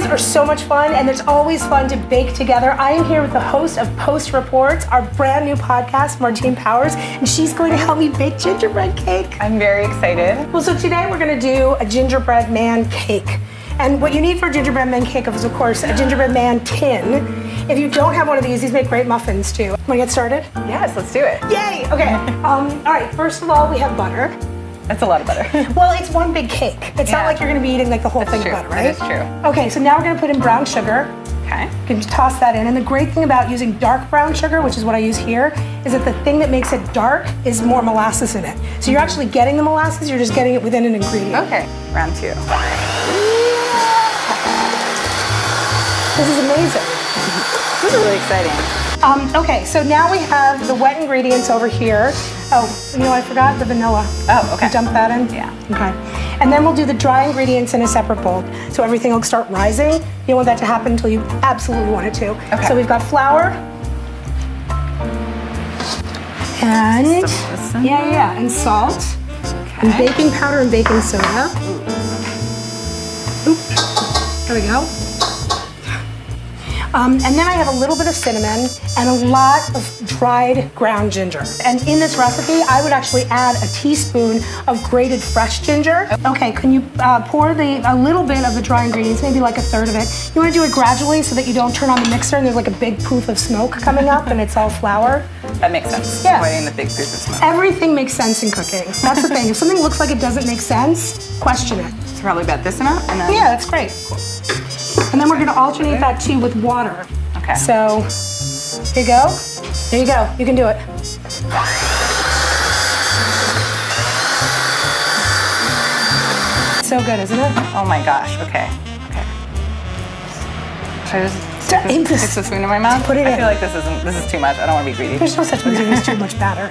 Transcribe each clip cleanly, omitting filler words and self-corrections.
guys are so much fun, and it's always fun to bake together. I am here with the host of Post Reports, our brand new podcast, Martine Powers, and she's going to help me bake gingerbread cake. I'm very excited. Well, so today we're going to do a gingerbread man cake. And what you need for a gingerbread man cake is, of course, a gingerbread man tin. If you don't have one of these make great muffins too. Want to get started? Yes, let's do it. Yay! Okay. All right, first of all, we have butter. That's a lot of butter. Well, it's one big cake. It's not like you're going to be eating like the whole thing of butter, right? That's true. Okay, so now we're going to put in brown sugar. Okay. You can just toss that in. And the great thing about using dark brown sugar, which is what I use here, is that the thing that makes it dark is more molasses in it. So you're actually getting the molasses, you're just getting it within an ingredient. Okay, round two. This is amazing. This is really exciting. Okay, so now we have the wet ingredients over here. Oh, you know, I forgot the vanilla. Oh, okay. You dump that in? Yeah. Okay. And then we'll do the dry ingredients in a separate bowl. So everything will start rising. You don't want that to happen until you absolutely want it to. Okay. So we've got flour. And, and salt. Okay. And baking powder and baking soda. Oop. There we go. And then I have a little bit of cinnamon and a lot of dried ground ginger. And in this recipe, I would actually add a teaspoon of grated fresh ginger. Okay, can you pour a little bit of the dry ingredients, maybe like a third of it. You want to do it gradually so that you don't turn on the mixer and there's like a big poof of smoke coming up and it's all flour. That makes sense. Yeah. Avoiding the big poof of smoke. Everything makes sense in cooking. That's the thing. If something looks like it doesn't make sense, question it. It's probably about this amount? And then... Yeah, that's great. Cool. And then we're going to alternate that too with water. Okay. So, here you go. There you go. You can do it. So good, isn't it? Oh my gosh. Okay. Okay. Should I just stick the spoon in my mouth? Put it in. I feel like this is too much. I don't want to be greedy. There's no such thing as too much batter.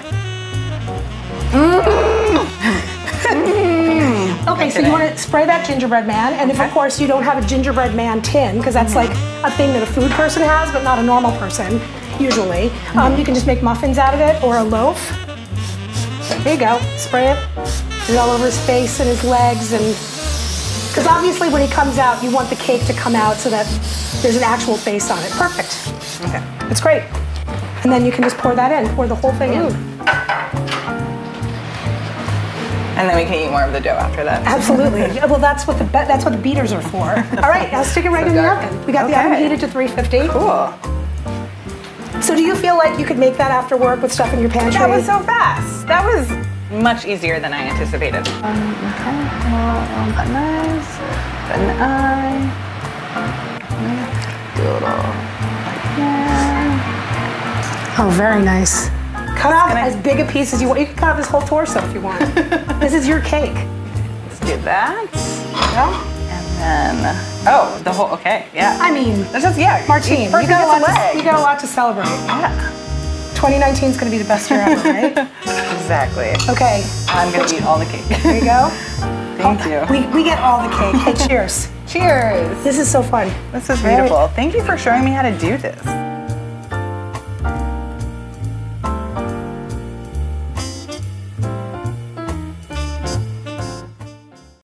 Okay, so you want to spray that gingerbread man, and if of course you don't have a gingerbread man tin, because that's like a thing that a food person has, but not a normal person, usually, you can just make muffins out of it, or a loaf. There you go, spray it. Put it all over his face and his legs, and because obviously when he comes out, you want the cake to come out so that there's an actual face on it. Perfect. Okay. It's great. And then you can just pour that in, pour the whole thing in. And then we can eat more of the dough after that. Absolutely. Well, that's what the beaters are for. All right, now stick it right in the oven. We got the oven heated to 350. Cool. So do you feel like you could make that after work with stuff in your pantry? That was so fast. That was much easier than I anticipated. Okay. Well, nice. Put an eye. Do a little like that. Oh, very nice. Cut off as big a piece as you want. You can cut off this whole torso if you want. This is your cake. Let's do that. Yeah. And then, the whole, okay, yeah. I mean, that's just, Martine, you got a lot to celebrate. Yeah. 2019 is going to be the best year ever, right? Exactly. Okay. I'm going to eat all the cake. There you go. Thank you. We get all the cake. Hey, cheers. Cheers. This is so fun. This is beautiful. Thank you for showing me how to do this.